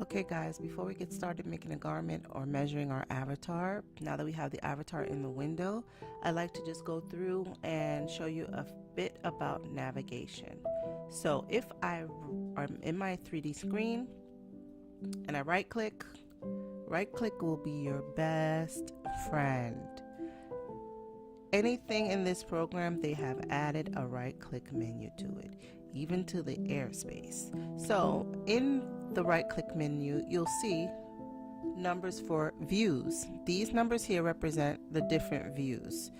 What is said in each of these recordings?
Okay guys, before we get started making a garment or measuring our avatar, now that we have the avatar in the window, I like to just go through and show you a bit about navigation. So if I am in my 3D screen and I right click will be your best friend. Anything in this program, they have added a right click menu to it, even to the airspace. So in the right click menu, you'll see numbers for views. These numbers here represent the different views.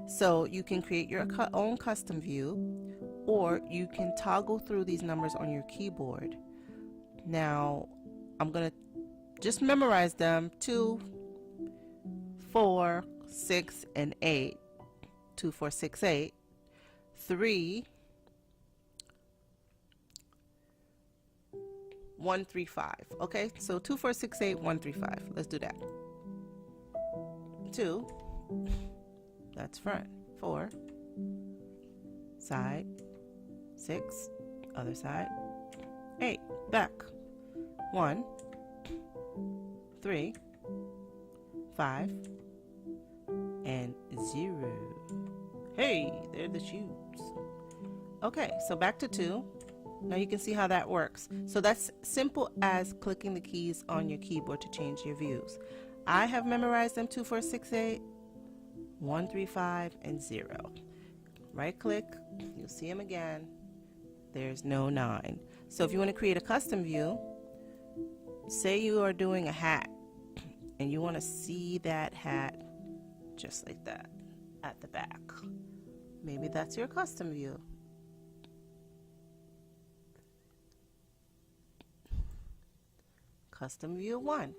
So you can create your own custom view, or you can toggle through these numbers on your keyboard. Now I'm gonna just memorize them: 2, 4, 6, and 8. 2, 4, 6, 8. 3, 1, 3, 5. Okay, so 2, 4, 6, 8, 1, 3, 5. Let's do that. 2, that's front. 4, side. 6, other side. 8, back. 1, 3, 5, and 0. Hey, they're the shoes. Okay, so back to 2. Now you can see how that works. So that's simple as clicking the keys on your keyboard to change your views. I have memorized them: 2, 4, 6, 8, 1, 3, 5, and 0. Right click, you'll see them again. There's no 9. So if you want to create a custom view, say you are doing a hat and you want to see that hat just like that at the back. Maybe that's your custom view. Custom view 1.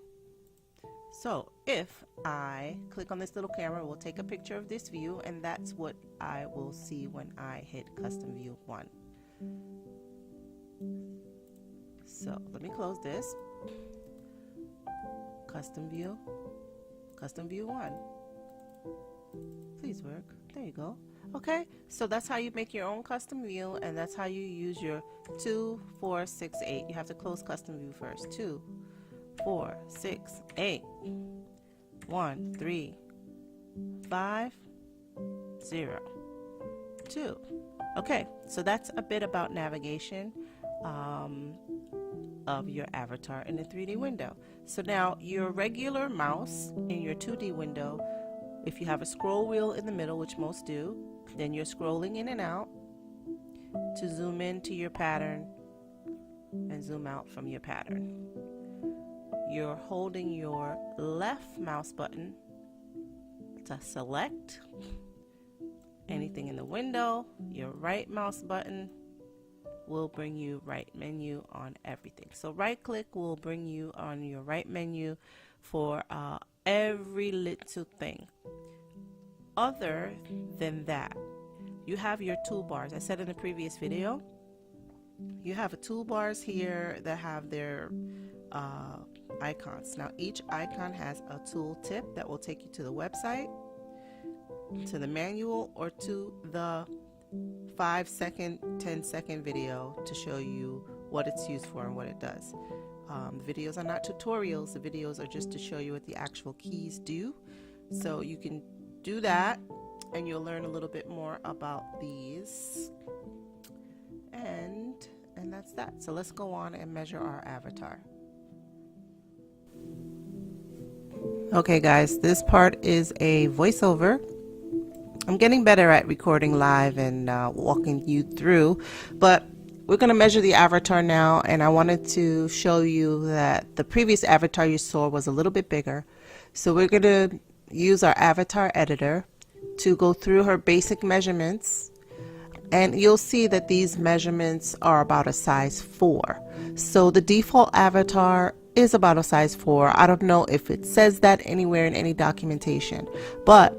So if I click on this little camera, we'll take a picture of this view, and that's what I will see when I hit custom view 1. So let me close this. Custom view 1. Please work. There you go. Okay, so that's how you make your own custom view, and that's how you use your 2, 4, 6, 8. You have to close custom view first. 2, 4, 6, 8. 1, 3, 5, 0, 2. Okay, so that's a bit about navigation of your avatar in the 3D window. So now your regular mouse in your 2D window, if you have a scroll wheel in the middle, which most do, then you're scrolling in and out to zoom into your pattern and zoom out from your pattern. You're holding your left mouse button to select anything in the window. Your right mouse button will bring you right menu on everything. So right click will bring you on your right menu for every little thing. Other than that, you have your toolbars. I said in the previous video, you have toolbars here that have their icons. Now each icon has a tool tip that will take you to the website, to the manual, or to the 5-second, 10-second video to show you what it's used for and what it does. The videos are not tutorials. The videos are just to show you what the actual keys do. So you can do that and you'll learn a little bit more about these. And that's that. So let's go on and measure our avatar. Okay guys, this part is a voiceover. I'm getting better at recording live and walking you through, but we're going to measure the avatar now, and I wanted to show you that the previous avatar you saw was a little bit bigger. So we're going to use our avatar editor to go through her basic measurements, and you'll see that these measurements are about a size 4. So the default avatar is about a size 4. I don't know if it says that anywhere in any documentation, but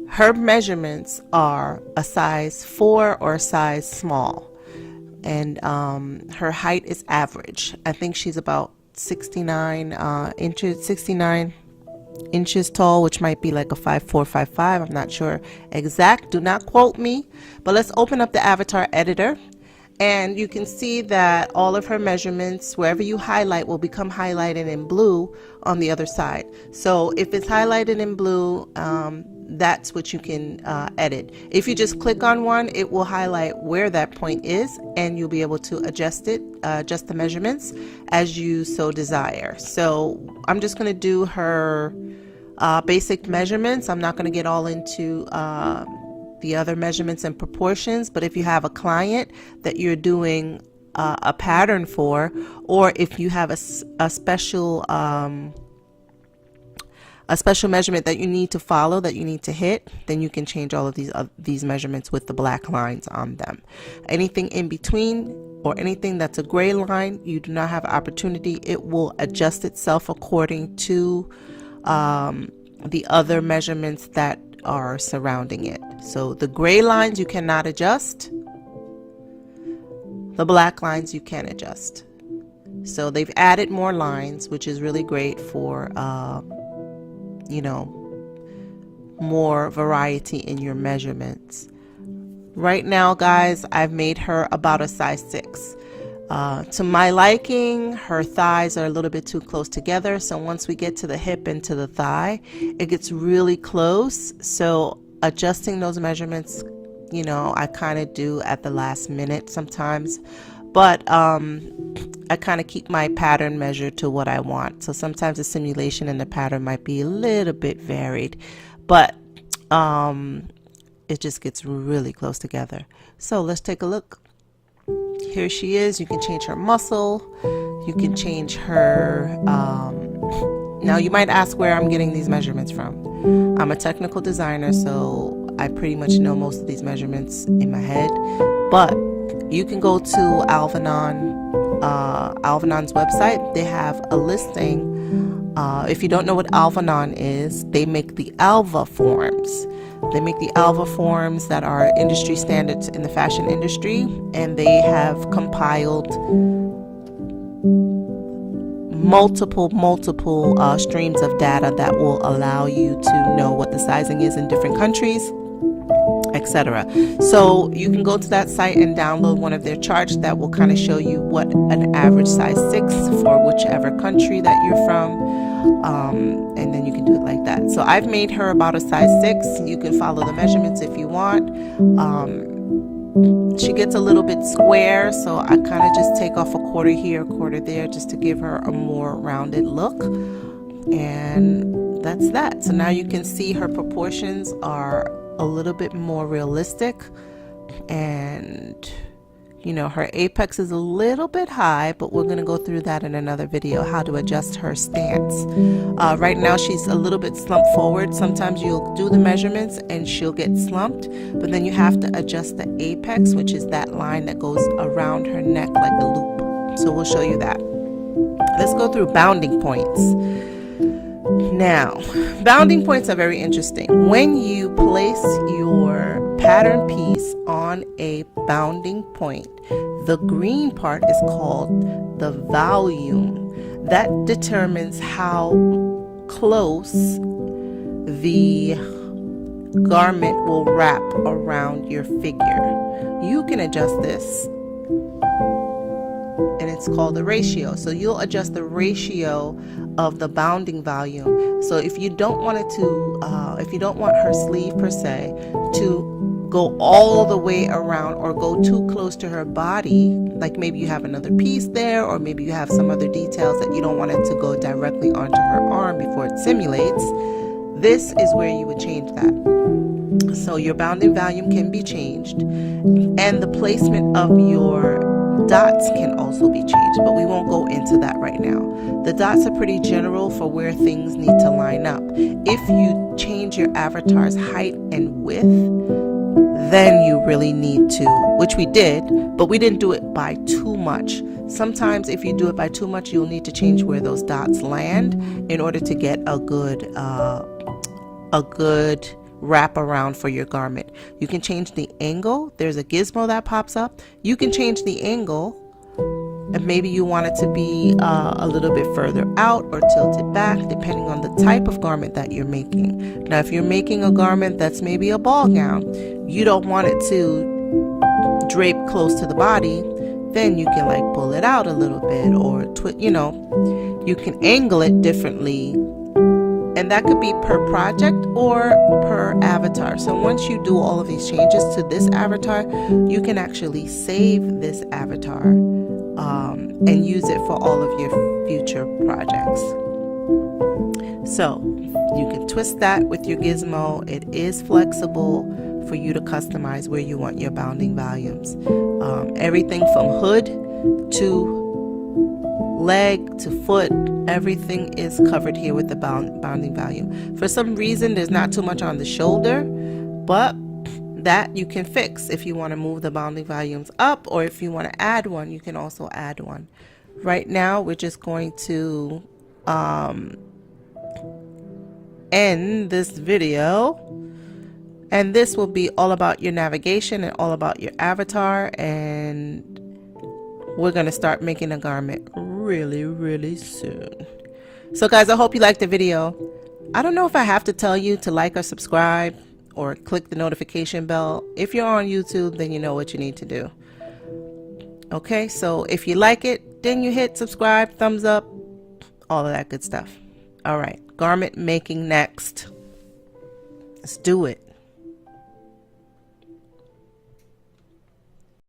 her measurements are a size 4 or a size small, and her height is average. I think she's about 69 inches tall, which might be like a 5'4", 5'5". I'm not sure exact. Do not quote me. But let's open up the avatar editor, And you can see that all of her measurements, wherever you highlight, will become highlighted in blue on the other side. So if it's highlighted in blue, that's what you can edit. If you just click on one, it will highlight where that point is, and you'll be able to adjust it, adjust the measurements as you so desire. So I'm just going to do her basic measurements. I'm not going to get all into the other measurements and proportions, but if you have a client that you're doing a pattern for, or if you have a special measurement that you need to follow, that you need to hit, then you can change all of these measurements with the black lines on them. Anything in between or anything that's a gray line, you do not have opportunity. It will adjust itself according to the other measurements that are surrounding it. So the gray lines you cannot adjust, the black lines you can adjust. So they've added more lines, which is really great for you know, more variety in your measurements. Right now, guys, I've made her about a size 6. To my liking, her thighs are a little bit too close together, so once we get to the hip and to the thigh, it gets really close. So adjusting those measurements, you know, I kind of do at the last minute sometimes, but I kind of keep my pattern measured to what I want. So sometimes the simulation and the pattern might be a little bit varied, but it just gets really close together. So let's take a look. Here she is. You can change her muscle. You can change her. Now you might ask where I'm getting these measurements from. I'm a technical designer, so I pretty much know most of these measurements in my head. But you can go to Alvanon's website. They have a listing. If you don't know what Alvanon is, they make the Alva forms. They make the Alva forms that are industry standards in the fashion industry, and they have compiled multiple streams of data that will allow you to know what the sizing is in different countries, etc. So you can go to that site and download one of their charts that will kind of show you what an average size 6 for whichever country that you're from, and then you can do it like that. So I've made her about a size 6. You can follow the measurements if you want. She gets a little bit square, so I kind of just take off a quarter here, a quarter there, just to give her a more rounded look. And that's that. So now you can see her proportions are a little bit more realistic, and you know, her apex is a little bit high, but we're going to go through that in another video, how to adjust her stance. Right now she's a little bit slumped forward. Sometimes you'll do the measurements and she'll get slumped, but then you have to adjust the apex, which is that line that goes around her neck like a loop. So we'll show you that. Let's go through bounding points. Now, bounding points are very interesting. When you place your pattern piece on a bounding point, the green part is called the volume. That determines how close the garment will wrap around your figure. You can adjust this, and it's called the ratio. So you'll adjust the ratio of the bounding volume. So if you don't want it to, if you don't want her sleeve per se to go all the way around or go too close to her body, like maybe you have another piece there, or maybe you have some other details that you don't want it to go directly onto her arm before it simulates, this is where you would change that. So your bounding volume can be changed, and the placement of your dots can also be changed, but we won't go into that right now. The dots are pretty general for where things need to line up. If you change your avatar's height and width, then you really need to, which we did, but we didn't do it by too much. Sometimes if you do it by too much, you'll need to change where those dots land in order to get a good wrap around for your garment. You can change the angle. There's a gizmo that pops up. You can change the angle, and maybe you want it to be a little bit further out or tilted back, depending on the type of garment that you're making. Now, if you're making a garment that's maybe a ball gown, you don't want it to draped close to the body, then you can like pull it out a little bit, or you can angle it differently, and that could be per project or per avatar. So once you do all of these changes to this avatar, you can actually save this avatar and use it for all of your future projects. So you can twist that with your gizmo. It is flexible for you to customize where you want your bounding volumes. Everything from hood to leg to foot, everything is covered here with the bounding volume. For some reason, there's not too much on the shoulder, but that you can fix. If you want to move the bounding volumes up, or if you want to add one, you can also add one. Right now, we're just going to end this video, and this will be all about your navigation and all about your avatar, and we're going to start making a garment really soon. So guys, I hope you liked the video. I don't know if I have to tell you to like or subscribe or click the notification bell. If you're on YouTube, then you know what you need to do. Okay, so if you like it, then you hit subscribe, thumbs up, all of that good stuff. All right, garment making next. Let's do it.